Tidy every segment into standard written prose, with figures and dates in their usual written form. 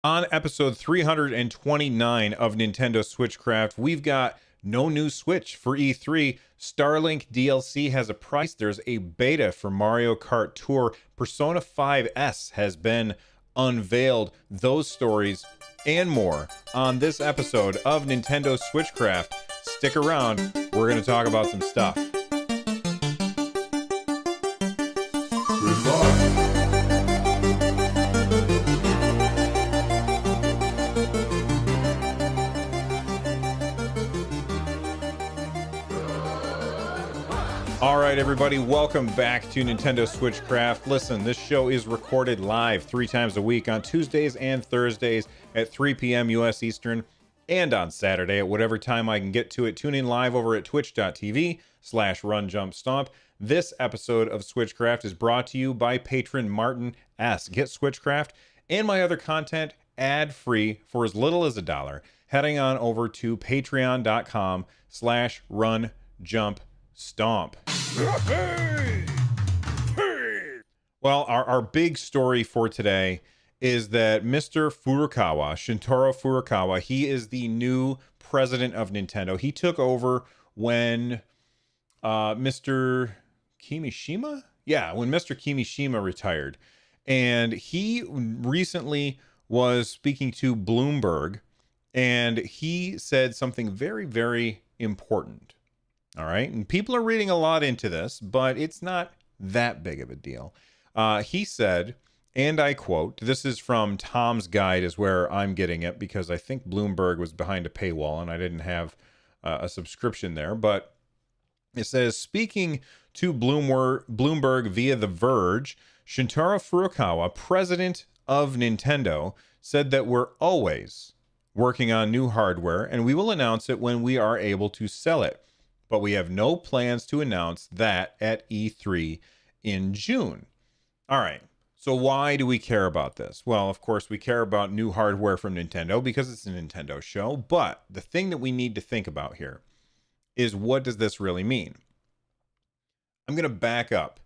On episode 329 of Nintendo SwitchCraft, we've got no new Switch for E3. Starlink DLC has a price. There's a beta for Mario Kart Tour. Persona 5S has been unveiled. Those stories and more on this episode of Nintendo SwitchCraft. Stick around. We're going to talk about some stuff. Goodbye. All right, everybody, welcome back to Nintendo SwitchCraft. Listen, this show is recorded live 3 times a week on Tuesdays and Thursdays at 3 p.m. U.S. Eastern, and on Saturday at whatever time I can get to it. Tune in live over at twitch.tv/runjumpstomp. This episode of SwitchCraft is brought to you by patron Martin S. Get SwitchCraft and my other content ad-free for as little as $1, heading on over to patreon.com/runjumpstomp. Well, our big story for today is that Mr. Furukawa, Shintaro Furukawa, he is the new president of Nintendo. He took over when Mr. Kimishima? Yeah, when Mr. Kimishima retired. And he recently was speaking to Bloomberg, and he said something very, very important. All right. And people are reading a lot into this, but it's not that big of a deal. He said, and I quote, this is from Tom's Guide is where I'm getting it because I think Bloomberg was behind a paywall and I didn't have a subscription there. But it says, speaking to Bloomberg via The Verge, Shintaro Furukawa, president of Nintendo, said that we're always working on new hardware and we will announce it when we are able to sell it. But we have no plans to announce that at E3 in June. All right, so why do we care about this? Well, of course, we care about new hardware from Nintendo because it's a Nintendo show. But the thing that we need to think about here is, what does this really mean? I'm going to back up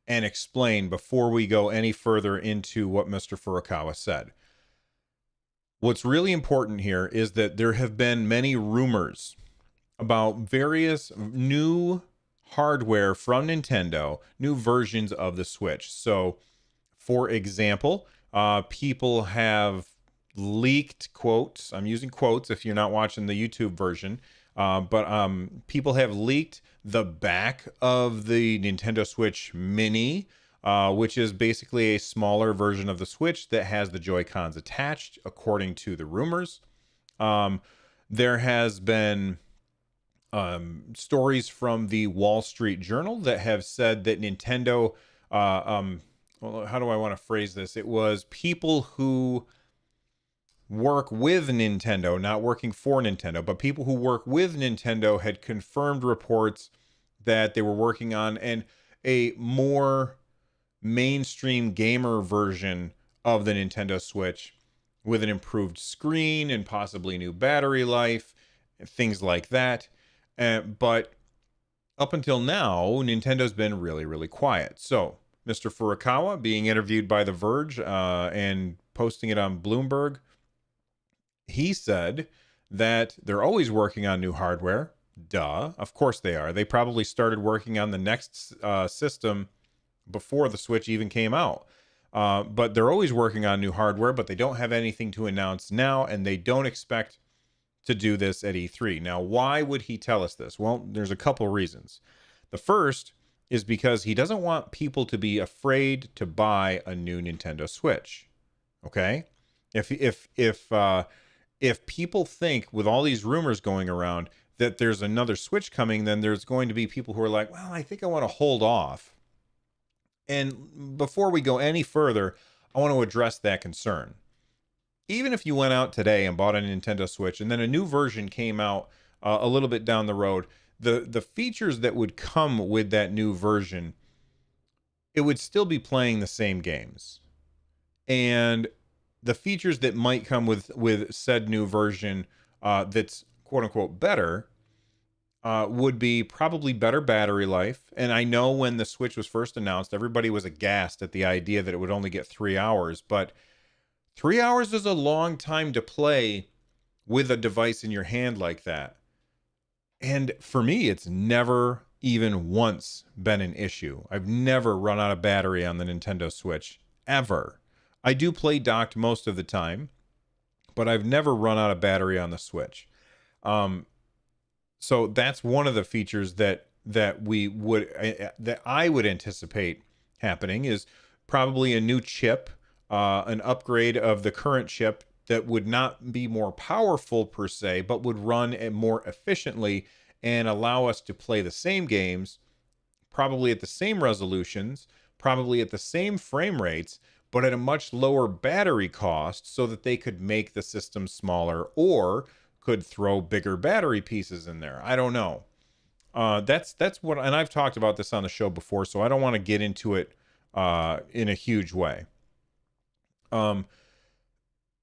and explain before we go any further into what Mr. Furukawa said. What's really important here is that there have been many rumors about various new hardware from Nintendo, new versions of the Switch. So, for example, people have leaked quotes. I'm using quotes if you're not watching the YouTube version. But people have leaked the back of the Nintendo Switch Mini, which is basically a smaller version of the Switch that has the Joy-Cons attached, according to the rumors. There has been stories from the Wall Street Journal that have said that Nintendo, well, how do I want to phrase this? It was people who work with Nintendo, not working for Nintendo, but people who work with Nintendo had confirmed reports that they were working on a more mainstream gamer version of the Nintendo Switch with an improved screen and possibly new battery life and things like that. But up until now, Nintendo's been really, really quiet. So, Mr. Furukawa being interviewed by The Verge and posting it on Bloomberg, he said that they're always working on new hardware. Duh. Of course they are. They probably started working on the next system before the Switch even came out. But they're always working on new hardware, but they don't have anything to announce now, and they don't expect to do this at E3. Now, why would he tell us this? Well, there's a couple reasons. The first is because he doesn't want people to be afraid to buy a new Nintendo Switch. Okay? If people think with all these rumors going around that there's another Switch coming, then there's going to be people who are like, well, I think I want to hold off. And before we go any further, I want to address that concern. Even if you went out today and bought a Nintendo Switch and then a new version came out a little bit down the road, the features that would come with that new version, it would still be playing the same games. And the features that might come with said new version that's quote unquote better would be probably better battery life. And I know when the Switch was first announced, everybody was aghast at the idea that it would only get 3 hours, but 3 hours is a long time to play with a device in your hand like that. And for me, it's never even once been an issue. I've never run out of battery on the Nintendo Switch, ever. I do play docked most of the time, but I've never run out of battery on the Switch. Um, so that's one of the features that I would anticipate happening is probably a new chip, an upgrade of the current chip that would not be more powerful per se, but would run it more efficiently and allow us to play the same games, probably at the same resolutions, probably at the same frame rates, but at a much lower battery cost so that they could make the system smaller or could throw bigger battery pieces in there. I don't know. That's what, and I've talked about this on the show before, so I don't want to get into it in a huge way.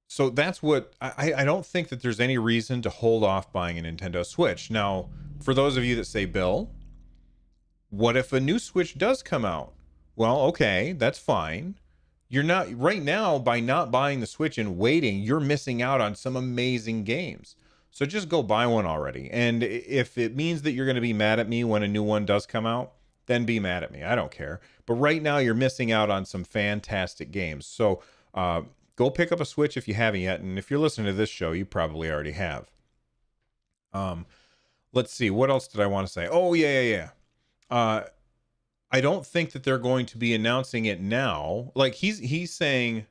So that's what I don't think that there's any reason to hold off buying a Nintendo Switch. Now, for those of you that say, Bill, what if a new Switch does come out? Well, okay, that's fine. You're not right now, by not buying the Switch and waiting, you're missing out on some amazing games. So just go buy one already. And if it means that you're going to be mad at me when a new one does come out, then be mad at me. I don't care. But right now you're missing out on some fantastic games. So go pick up a Switch if you haven't yet. And if you're listening to this show, you probably already have. Let's see. What else did I want to say? Oh, yeah. I don't think that they're going to be announcing it now. Like he's saying,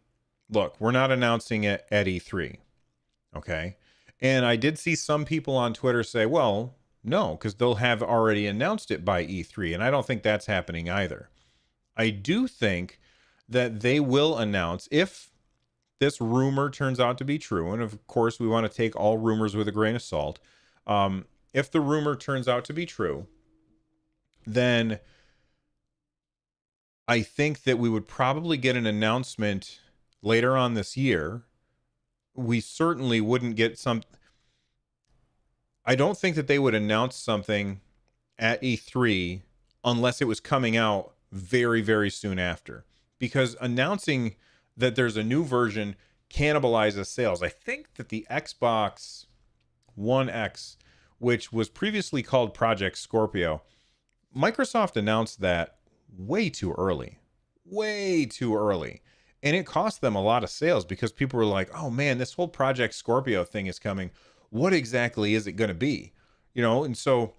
look, we're not announcing it at E3. Okay. And I did see some people on Twitter say, well, no, because they'll have already announced it by E3. And I don't think that's happening either. I do think that they will announce, if this rumor turns out to be true, and of course we want to take all rumors with a grain of salt. If the rumor turns out to be true, then I think that we would probably get an announcement later on this year. We certainly wouldn't get some. I don't think that they would announce something at E3 unless it was coming out very, very soon after. Because announcing that there's a new version cannibalizes sales. I think that the Xbox One X, which was previously called Project Scorpio, Microsoft announced that way too early. Way too early. And it cost them a lot of sales because people were like, oh man, this whole Project Scorpio thing is coming. What exactly is it going to be? You know, and so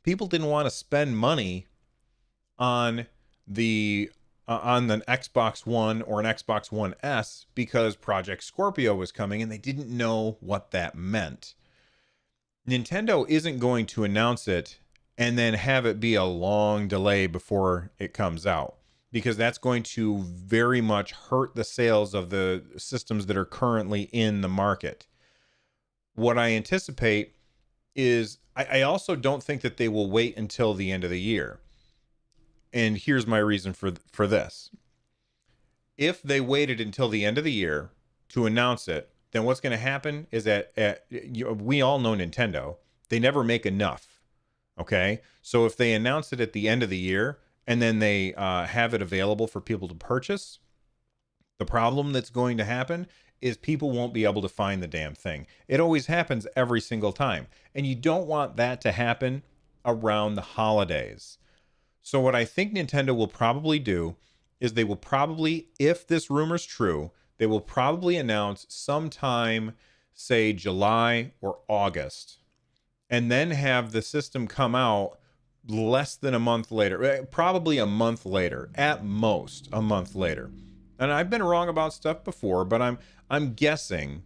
people didn't want to spend money on the Xbox One or an Xbox One S because Project Scorpio was coming and they didn't know what that meant. Nintendo isn't going to announce it and then have it be a long delay before it comes out, because that's going to very much hurt the sales of the systems that are currently in the market. What I anticipate is I also don't think that they will wait until the end of the year. And here's my reason for this. If they waited until the end of the year to announce it, then what's going to happen is we all know Nintendo. They never make enough. Okay? So if they announce it at the end of the year and then they have it available for people to purchase, the problem that's going to happen is people won't be able to find the damn thing. It always happens every single time. And you don't want that to happen around the holidays. So what I think Nintendo will probably do is they will probably, if this rumor's true, they will probably announce sometime, say July or August, and then have the system come out less than a month later, probably a month later, at most a month later. And I've been wrong about stuff before, but I'm guessing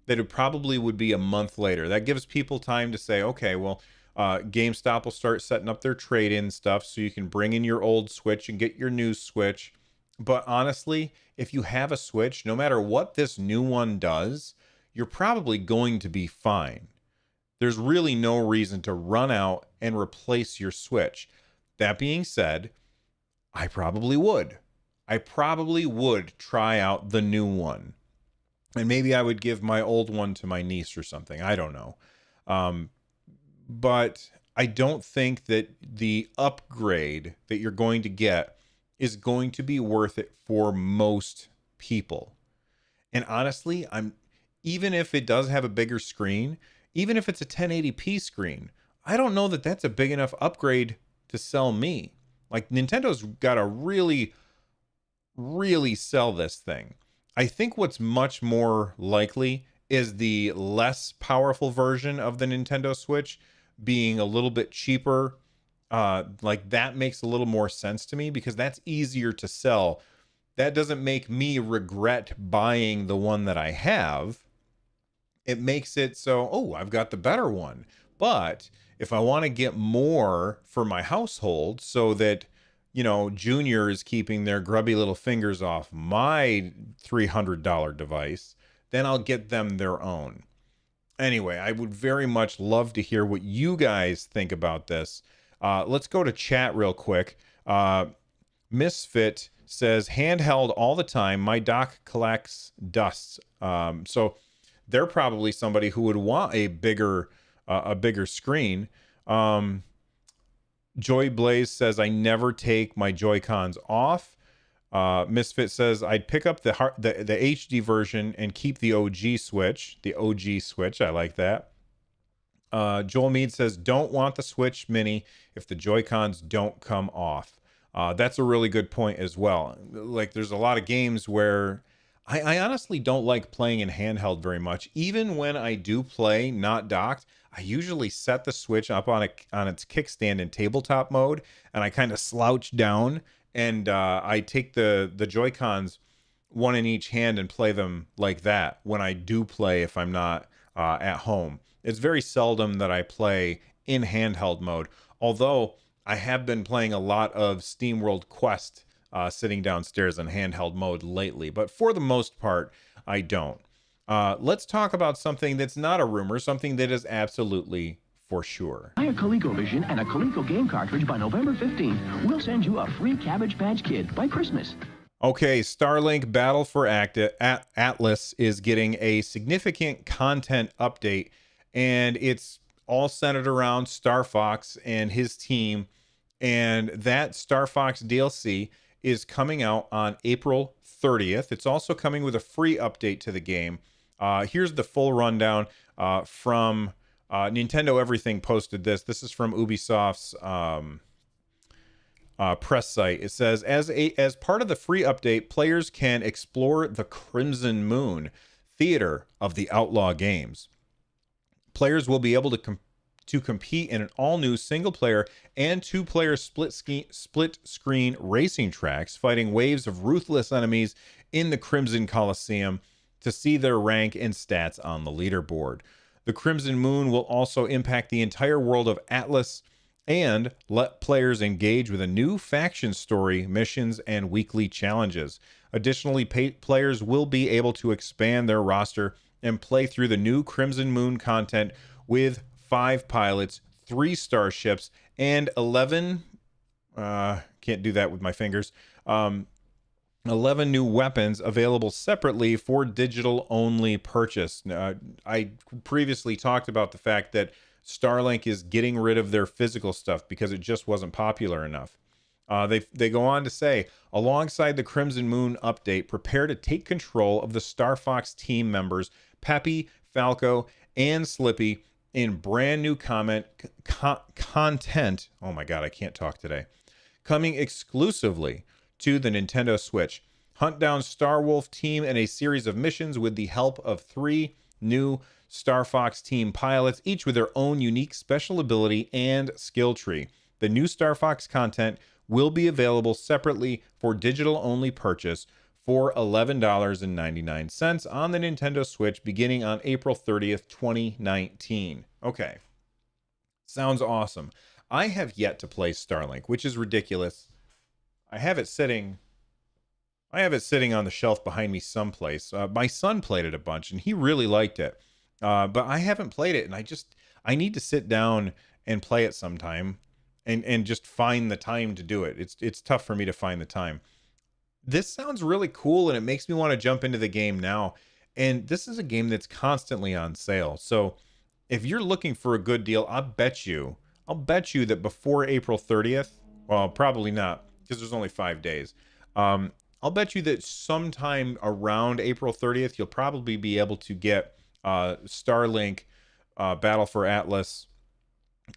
that it probably would be a month later. That gives people time to say, okay, well, GameStop will start setting up their trade-in stuff so you can bring in your old Switch and get your new Switch. But honestly, if you have a Switch, no matter what this new one does, you're probably going to be fine. There's really no reason to run out and replace your Switch. That being said, I probably would. I probably would try out the new one. And maybe I would give my old one to my niece or something. I don't know. But I don't think that the upgrade that you're going to get is going to be worth it for most people. And honestly, even if it does have a bigger screen, even if it's a 1080p screen, I don't know that that's a big enough upgrade to sell me. Like Nintendo's got to really, really sell this thing. I think what's much more likely is the less powerful version of the Nintendo Switch being a little bit cheaper. Like that makes a little more sense to me because that's easier to sell. That doesn't make me regret buying the one that I have. It makes it so, oh, I've got the better one. But if I want to get more for my household so that, Junior is keeping their grubby little fingers off my $300 device, then I'll get them their own. Anyway, I would very much love to hear what you guys think about this. Let's go to chat real quick. Misfit says, handheld all the time. My dock collects dust. So they're probably somebody who would want a bigger screen. Joy Blaze says, I never take my Joy-Cons off. Misfit says, I'd pick up the HD version and keep the OG Switch. The OG Switch, I like that. Joel Mead says, don't want the Switch Mini if the Joy-Cons don't come off. That's a really good point as well. Like, there's a lot of games where I honestly don't like playing in handheld very much. Even when I do play not docked, I usually set the Switch up on its kickstand in tabletop mode, and I kind of slouch down, and I take the Joy-Cons one in each hand and play them like that when I do play if I'm not at home. It's very seldom that I play in handheld mode, although I have been playing a lot of SteamWorld Quest sitting downstairs in handheld mode lately, but for the most part, I don't. Let's talk about something that's not a rumor, something that is absolutely for sure. Buy a ColecoVision and a Coleco game cartridge by November 15th. We'll send you a free Cabbage Patch Kid by Christmas. Okay, Starlink Battle for Atlas is getting a significant content update, and it's all centered around Star Fox and his team. And that Star Fox DLC is coming out on April 30th. It's also coming with a free update to the game. Here's the full rundown from Nintendo Everything posted this. This is from Ubisoft's press site. It says, as part of the free update, players can explore the Crimson Moon, theater of the outlaw games. Players will be able to compete in an all-new single-player and two-player split-screen racing tracks, fighting waves of ruthless enemies in the Crimson Coliseum to see their rank and stats on the leaderboard. The Crimson Moon will also impact the entire world of Atlas and let players engage with a new faction story, missions, and weekly challenges. Additionally, players will be able to expand their roster and play through the new Crimson Moon content with 5 pilots, 3 starships, and 11 can't do that with my fingers. 11 new weapons available separately for digital-only purchase. I previously talked about the fact that Starlink is getting rid of their physical stuff because it just wasn't popular enough. They go on to say, alongside the Crimson Moon update, prepare to take control of the Star Fox team members, Peppy, Falco, and Slippy, in brand new content. Oh my God, I can't talk today. Coming exclusively to the Nintendo Switch. Hunt down Star Wolf team in a series of missions with the help of 3 new Star Fox team pilots, each with their own unique special ability and skill tree. The new Star Fox content will be available separately for digital-only purchase for $11.99 on the Nintendo Switch beginning on April 30th, 2019. Okay. Sounds awesome. I have yet to play Starlink, which is ridiculous. I have it sitting on the shelf behind me someplace. My son played it a bunch and he really liked it. But I haven't played it, and I need to sit down and play it sometime and just find the time to do it. It's tough for me to find the time. This sounds really cool, and it makes me want to jump into the game now. And this is a game that's constantly on sale. So if you're looking for a good deal, I'll bet you that before April 30th, well, probably not, because there's only 5 days. I'll bet you that sometime around April 30th, you'll probably be able to get Starlink Battle for Atlas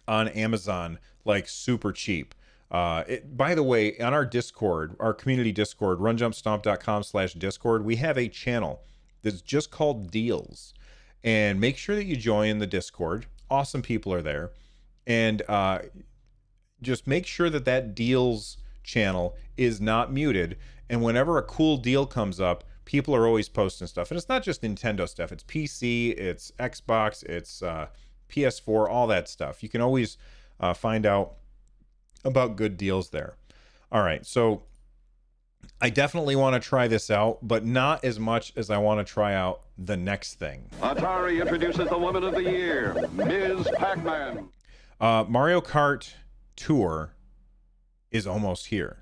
on Amazon like super cheap. By the way, on our Discord, our community Discord, runjumpstomp.com/Discord, we have a channel that's just called Deals. And make sure that you join the Discord. Awesome people are there. And just make sure that that Deals channel is not muted. And whenever a cool deal comes up, people are always posting stuff. And it's not just Nintendo stuff. It's PC, it's Xbox, it's PS4, all that stuff. You can always find out about good deals there. All right, so I definitely want to try this out, but not as much as I want to try out the next thing. Atari introduces the Woman of the Year, Ms. Pac-Man. Mario Kart Tour is almost here.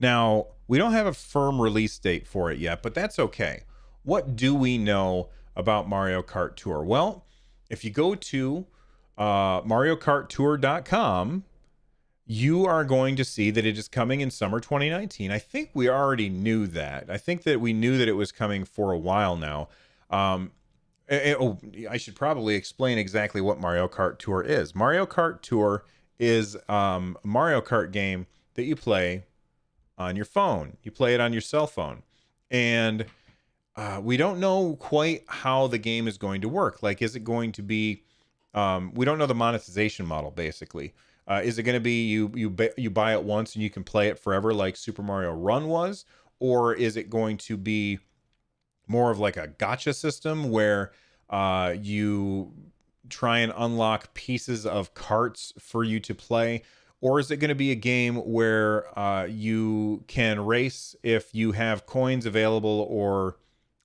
Now, we don't have a firm release date for it yet, but that's okay. What do we know about Mario Kart Tour? Well, if you go to MarioKartTour.com, you are going to see that it is coming in summer 2019. I think we already knew that. I think that we knew that it was coming for a while now. I should probably explain exactly what Mario Kart Tour is. Mario Kart Tour is a Mario Kart game that you play on your phone. You play it on your cell phone. And we don't know quite how the game is going to work. Like, is it going to be... we don't know the monetization model, basically. Is it going to be you buy it once and you can play it forever like Super Mario Run was? Or is it going to be more of like a gacha system where you try and unlock pieces of carts for you to play? Or is it going to be a game where you can race if you have coins available, or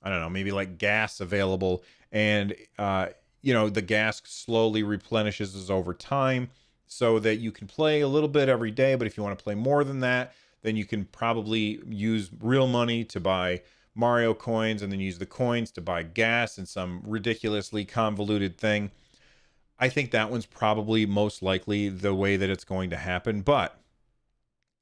I don't know, maybe like gas available, and the gas slowly replenishes over time so that you can play a little bit every day. But if you want to play more than that, then you can probably use real money to buy Mario coins, and then use the coins to buy gas in some ridiculously convoluted thing. I think that one's probably most likely the way that it's going to happen. But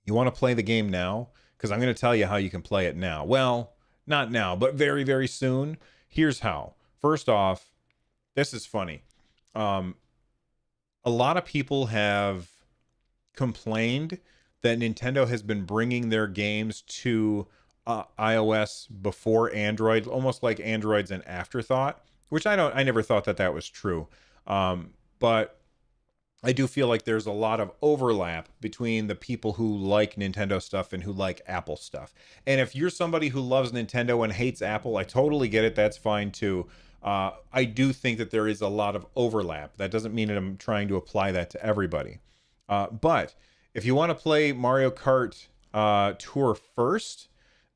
you want to play the game now? Because I'm going to tell you how you can play it now. Well, not now, but very, very soon. Here's how. First off, this is funny. A lot of people have complained that Nintendo has been bringing their games to iOS before Android, almost like Android's an afterthought, which I never thought that was true. But I do feel like there's a lot of overlap between the people who like Nintendo stuff and who like Apple stuff. And if you're somebody who loves Nintendo and hates Apple, I totally get it. That's fine too. I do think that there is a lot of overlap. That doesn't mean that I'm trying to apply that to everybody. But if you want to play Mario Kart Tour first,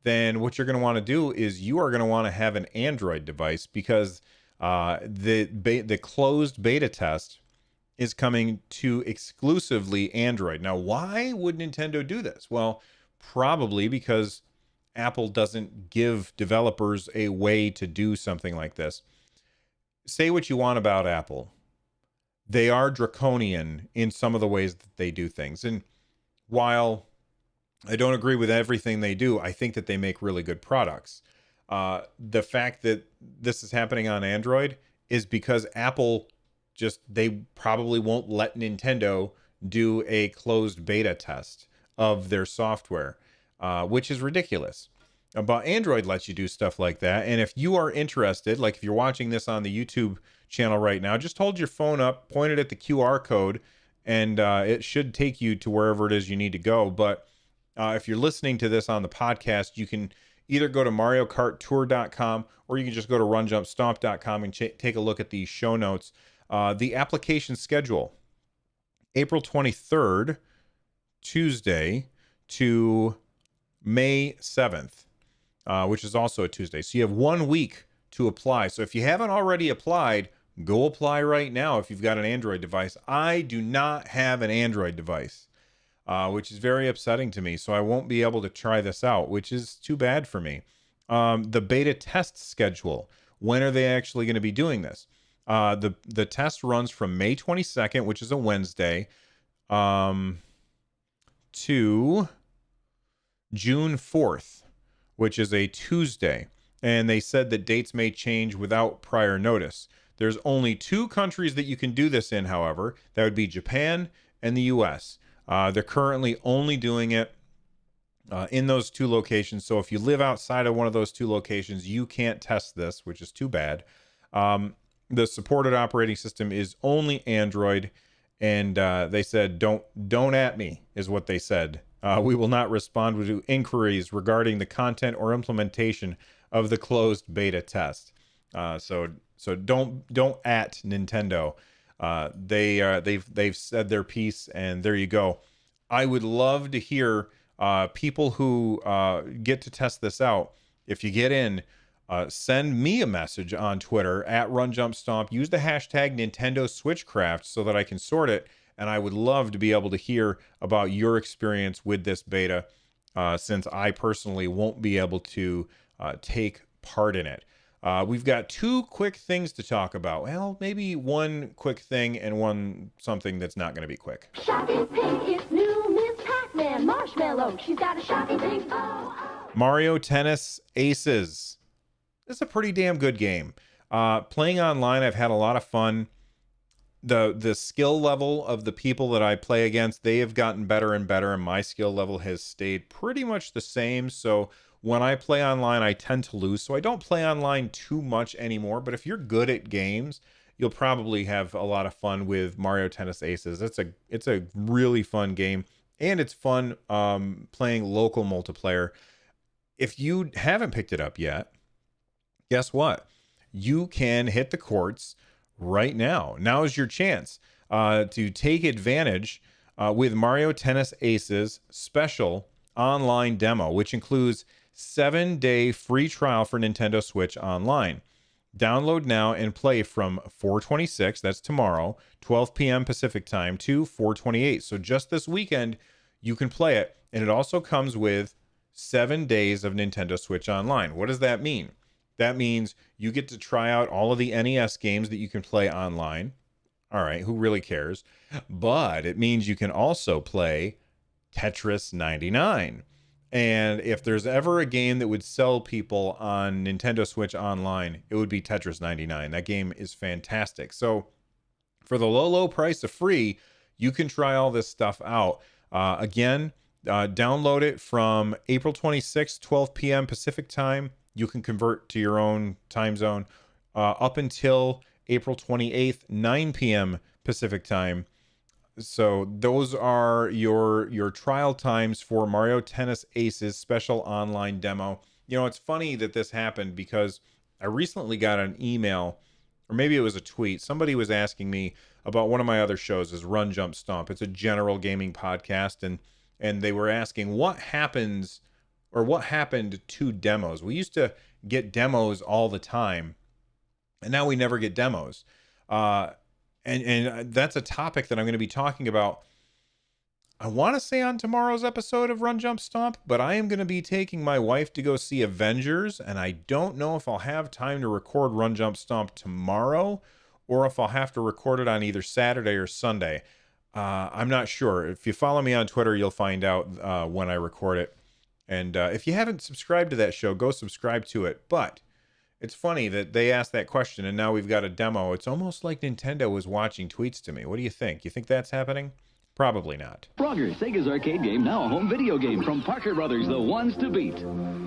then what you're going to want to do is you are going to want to have an Android device, because the closed beta test is coming to exclusively Android. Now, why would Nintendo do this? Well, probably because Apple doesn't give developers a way to do something like this. Say what you want about Apple. They are draconian in some of the ways that they do things. And while I don't agree with everything they do, I think that they make really good products. The fact that this is happening on Android is because Apple they probably won't let Nintendo do a closed beta test of their software, which is ridiculous. But Android lets you do stuff like that. And if you are interested, like if you're watching this on the YouTube channel right now, just hold your phone up, point it at the QR code, and it should take you to wherever it is you need to go. But if you're listening to this on the podcast, you can either go to MarioKartTour.com, or you can just go to RunJumpStomp.com and take a look at the show notes. The application schedule: April 23rd, Tuesday, to May 7th, which is also a Tuesday. So you have 1 week to apply. So if you haven't already applied, go apply right now if you've got an Android device. I do not have an Android device, which is very upsetting to me. So I won't be able to try this out, which is too bad for me. The beta test schedule: when are they actually going to be doing this? The test runs from May 22nd, which is a Wednesday, to June 4th, which is a Tuesday. And they said that dates may change without prior notice. There's only 2 countries that you can do this in, however. That would be Japan and the US. They're currently only doing it in those 2 locations. So if you live outside of one of those 2 locations, you can't test this, which is too bad. The supported operating system is only Android, and they said, don't at me, is what they said. We will not respond to inquiries regarding the content or implementation of the closed beta test. So don't at Nintendo. They've said their piece, and there you go. I would love to hear people who get to test this out. If you get in, send me a message on Twitter at RunJumpStomp. Use the hashtag Nintendo SwitchCraft so that I can sort it. And I would love to be able to hear about your experience with this beta, since I personally won't be able to take part in it. We've got 2 quick things to talk about. Well, maybe 1 quick thing and something that's not going to be quick. Shocking pink is new Miss Pac-Man Marshmallow. She's got a shocking pink. Oh. Mario Tennis Aces. It's a pretty damn good game. Playing online, I've had a lot of fun. The skill level of the people that I play against, they have gotten better and better, and my skill level has stayed pretty much the same. So when I play online, I tend to lose. So I don't play online too much anymore. But if you're good at games, you'll probably have a lot of fun with Mario Tennis Aces. It's a really fun game, and it's fun playing local multiplayer. If you haven't picked it up yet, guess what? You can hit the courts right now. Now is your chance to take advantage with Mario Tennis Aces special online demo, which includes 7-day free trial for Nintendo Switch Online. Download now and play from 4/26, that's tomorrow, 12 p.m. Pacific time, to 4/28. So just this weekend, you can play it. And it also comes with 7 days of Nintendo Switch Online. What does that mean? That means you get to try out all of the NES games that you can play online. All right, who really cares? But it means you can also play Tetris 99. And if there's ever a game that would sell people on Nintendo Switch Online, it would be Tetris 99. That game is fantastic. So for the low price of free, you can try all this stuff out. Again, download it from April 26th, 12 p.m. Pacific time. You can convert to your own time zone up until April 28th, 9 p.m. Pacific time. So those are your trial times for Mario Tennis Aces special online demo. You know, it's funny that this happened because I recently got an email, or maybe it was a tweet. Somebody was asking me about one of my other shows, is Run Jump Stomp. It's a general gaming podcast, and they were asking what happened to demos. We used to get demos all the time, and now we never get demos. And that's a topic that I'm going to be talking about, I want to say, on tomorrow's episode of Run Jump Stomp, but I am going to be taking my wife to go see Avengers, and I don't know if I'll have time to record Run Jump Stomp tomorrow, or if I'll have to record it on either Saturday or Sunday. I'm not sure. If you follow me on Twitter, you'll find out when I record it. And if you haven't subscribed to that show, go subscribe to it. But it's funny that they asked that question, and now we've got a demo. It's almost like Nintendo was watching tweets to me. What do you think? You think that's happening? Probably not. Frogger, Sega's arcade game, now a home video game from Parker Brothers, the ones to beat.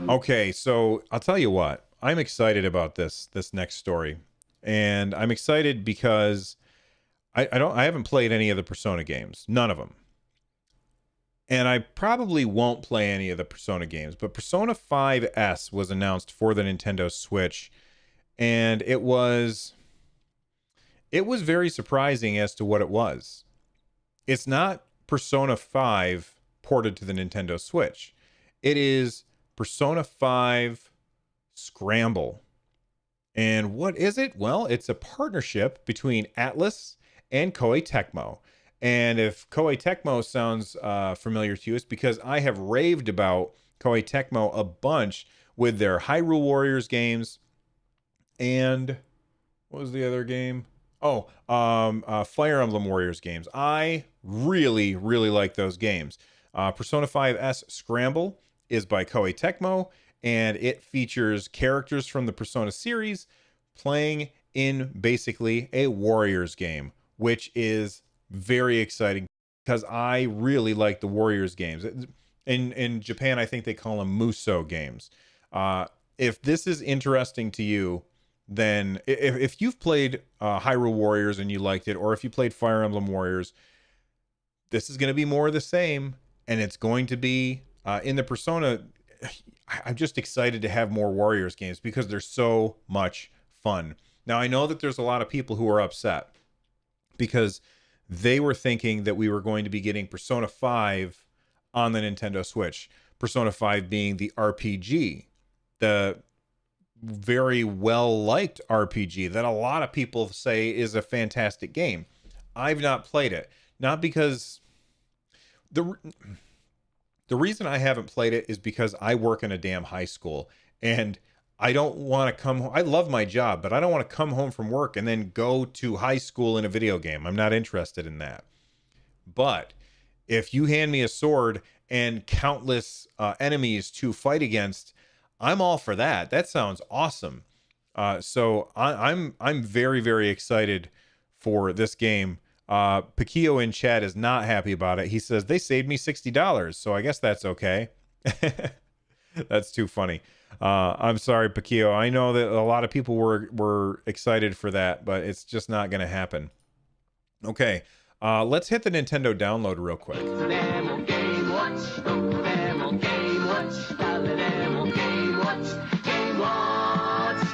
Okay, so I'll tell you what. I'm excited about this next story. And I'm excited because I haven't played any of the Persona games. None of them. And I probably won't play any of the Persona games, but Persona 5S was announced for the Nintendo Switch, and it was very surprising as to what it was. It's not Persona 5 ported to the Nintendo Switch. It is Persona 5 Scramble. And what is it? Well, it's a partnership between Atlus and Koei Tecmo. And if Koei Tecmo sounds familiar to you, it's because I have raved about Koei Tecmo a bunch with their Hyrule Warriors games. And what was the other game? Fire Emblem Warriors games. I really, really like those games. Persona 5S Scramble is by Koei Tecmo, and it features characters from the Persona series playing in basically a Warriors game, which is very exciting because I really like the Warriors games. In Japan, I think they call them Muso games. If this is interesting to you, then if you've played Hyrule Warriors and you liked it, or if you played Fire Emblem Warriors, this is going to be more of the same, and it's going to be in the Persona. I'm just excited to have more Warriors games because they're so much fun. Now, I know that there's a lot of people who are upset because they were thinking that we were going to be getting Persona 5 on the Nintendo Switch. Persona 5 being the RPG, the very well-liked RPG that a lot of people say is a fantastic game. I've not played it. Not because... The reason I haven't played it is because I work in a damn high school, and I don't want to come home. I love my job, but I don't want to come home from work and then go to high school in a video game. I'm not interested in that. But if you hand me a sword and countless enemies to fight against, I'm all for that. That sounds awesome. So I'm very, very excited for this game. Pakio in chat is not happy about it. He says they saved me $60, so I guess that's okay. That's too funny. I'm sorry, Pakio. I know that a lot of people were excited for that, but it's just not going to happen. Okay, let's hit the Nintendo download real quick. Demo game watch, demo game watch, demo game watch, game watch.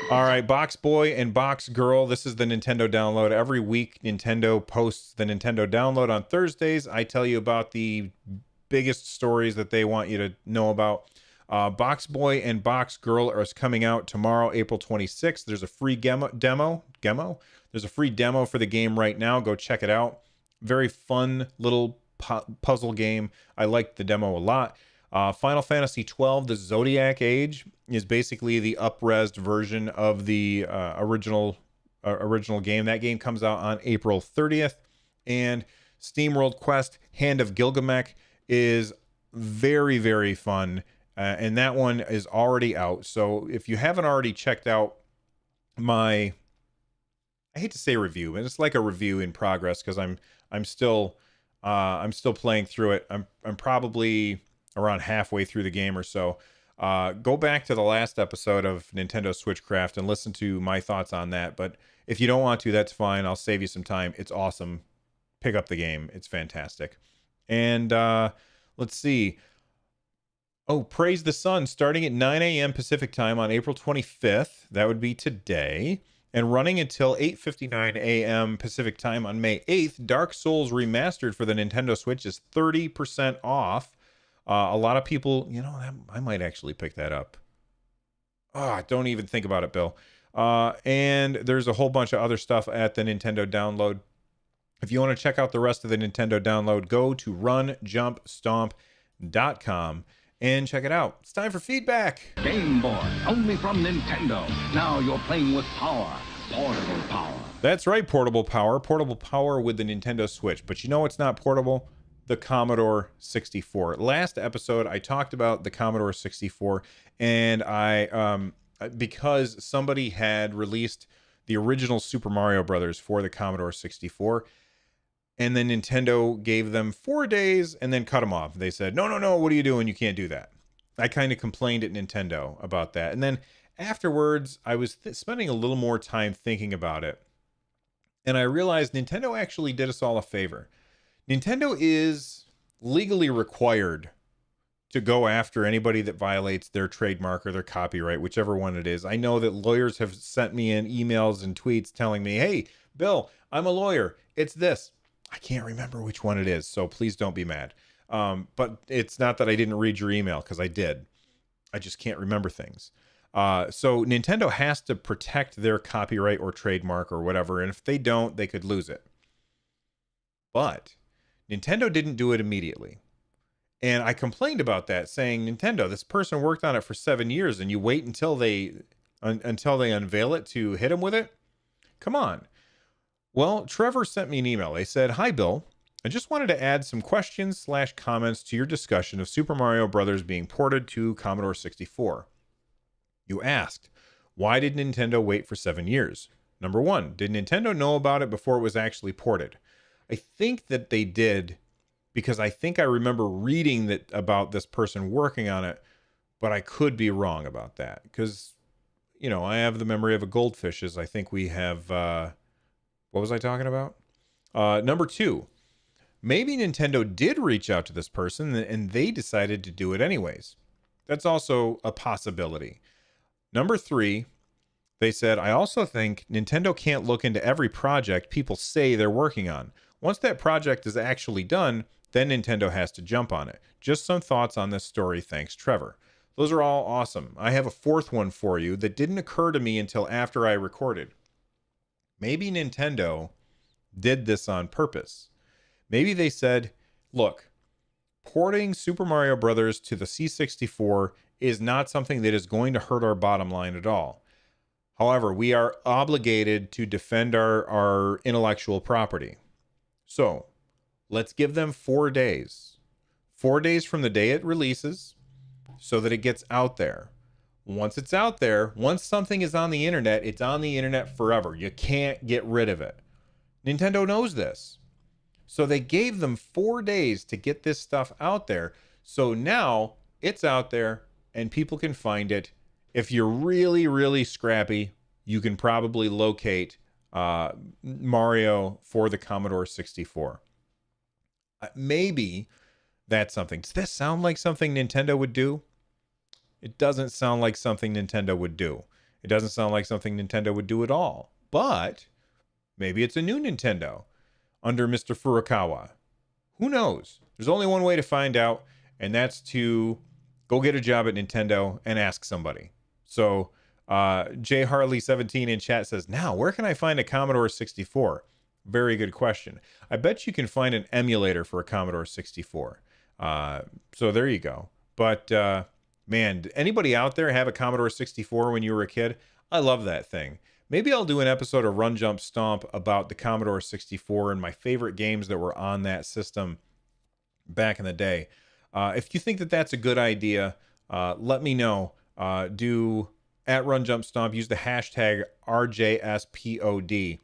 All right, Box Boy and Box Girl, this is the Nintendo download. Every week, Nintendo posts the Nintendo download on Thursdays. I tell you about the biggest stories that they want you to know about. Box Boy and Box Girl are coming out tomorrow, April 26th. There's a free demo. There's a free demo for the game right now. Go check it out. Very fun little puzzle game. I like the demo a lot. Final Fantasy XII, the Zodiac Age, is basically the up-resed version of the original game. That game comes out on April 30th. And SteamWorld Quest, Hand of Gilgamesh, is very, very fun. And that one is already out. So if you haven't already checked out my... I hate to say review, but it's like a review in progress because I'm still playing through it. I'm probably around halfway through the game or so. Go back to the last episode of Nintendo SwitchCraft and listen to my thoughts on that. But if you don't want to, that's fine. I'll save you some time. It's awesome. Pick up the game. It's fantastic. And let's see. Oh, Praise the Sun, starting at 9 a.m. Pacific time on April 25th. That would be today. And running until 8:59 a.m. Pacific time on May 8th, Dark Souls Remastered for the Nintendo Switch is 30% off. A lot of people, I might actually pick that up. Don't even think about it, Bill. And there's a whole bunch of other stuff at the Nintendo download. If you want to check out the rest of the Nintendo download, go to runjumpstomp.com and check it out. It's time for feedback. Game Boy, only from Nintendo. Now you're playing with power. Portable power. That's right, portable power. Portable power with the Nintendo Switch. But you know what's not portable? The Commodore 64. Last episode, I talked about the Commodore 64, and because somebody had released the original Super Mario Brothers for the Commodore 64, and then Nintendo gave them 4 days and then cut them off. They said, no, what are you doing? You can't do that. I kind of complained at Nintendo about that. And then afterwards, I was spending a little more time thinking about it. And I realized Nintendo actually did us all a favor. Nintendo is legally required to go after anybody that violates their trademark or their copyright, whichever one it is. I know that lawyers have sent me in emails and tweets telling me, hey, Bill, I'm a lawyer. It's this. I can't remember which one it is, so please don't be mad. But it's not that I didn't read your email, because I did. I just can't remember things. So Nintendo has to protect their copyright or trademark or whatever, and if they don't, they could lose it. But Nintendo didn't do it immediately. And I complained about that, saying, Nintendo, this person worked on it for 7 years, and you wait until they unveil it to hit them with it? Come on. Well, Trevor sent me an email. They said, hi, Bill. I just wanted to add some questions / comments to your discussion of Super Mario Bros. Being ported to Commodore 64. You asked, why did Nintendo wait for 7 years? Number one, did Nintendo know about it before it was actually ported? I think that they did, because I think I remember reading that about this person working on it, but I could be wrong about that, because, you know, I have the memory of a goldfish, as I think we have, what was I talking about? Number two, maybe Nintendo did reach out to this person and they decided to do it anyways. That's also a possibility. Number three, they said, I also think Nintendo can't look into every project people say they're working on. Once that project is actually done, then Nintendo has to jump on it. Just some thoughts on this story. Thanks, Trevor. Those are all awesome. I have a fourth one for you that didn't occur to me until after I recorded. Maybe Nintendo did this on purpose. Maybe they said, look, porting Super Mario Brothers to the C64 is not something that is going to hurt our bottom line at all. However, we are obligated to defend our intellectual property. So let's give them 4 days. 4 days from the day it releases so that it gets out there. Once it's out there, once something is on the internet, it's on the internet forever. You can't get rid of it. Nintendo knows this. So they gave them 4 days to get this stuff out there. So now it's out there and people can find it. If you're really, really scrappy, you can probably locate Mario for the Commodore 64. Maybe that's something. Does that sound like something Nintendo would do? It doesn't sound like something Nintendo would do. It doesn't sound like something Nintendo would do at all. But maybe it's a new Nintendo under Mr. Furukawa. Who knows? There's only one way to find out, and that's to go get a job at Nintendo and ask somebody. So J Harley 17 in chat says, now where can I find a Commodore 64? Very good question. I bet you can find an emulator for a Commodore 64. So there you go. But man, did anybody out there have a Commodore 64 when you were a kid? I love that thing. Maybe I'll do an episode of Run Jump Stomp about the Commodore 64 and my favorite games that were on that system back in the day. If you think that that's a good idea, let me know. Do at Run Jump Stomp, use the hashtag RJSPOD,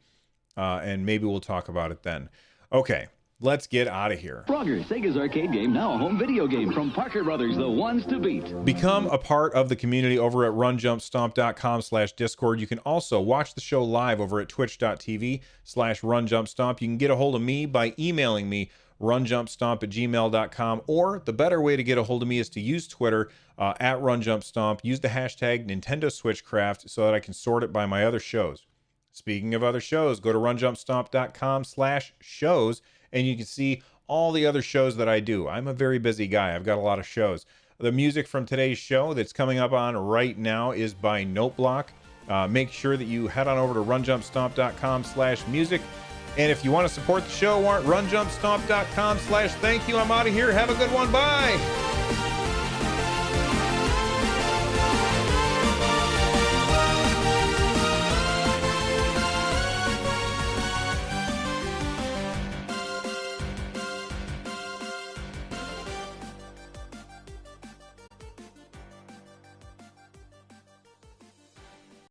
and maybe we'll talk about it then. Okay, let's get out of here. Frogger, Sega's arcade game, now a home video game from Parker Brothers, the ones to beat. Become a part of the community over at runjumpstomp.com/Discord. You can also watch the show live over at twitch.tv/runjumpstomp. You can get a hold of me by emailing me, runjumpstomp@gmail.com, or the better way to get a hold of me is to use Twitter at runjumpstomp. Use the hashtag Nintendo SwitchCraft so that I can sort it by my other shows. Speaking of other shows, go to runjumpstomp.com/shows and you can see all the other shows that I do. I'm a very busy guy. I've got a lot of shows. The music from today's show that's coming up on right now is by Noteblock. Make sure that you head on over to runjumpstomp.com/music. And if you want to support the show, runjumpstomp.com/thank you. I'm out of here. Have a good one. Bye.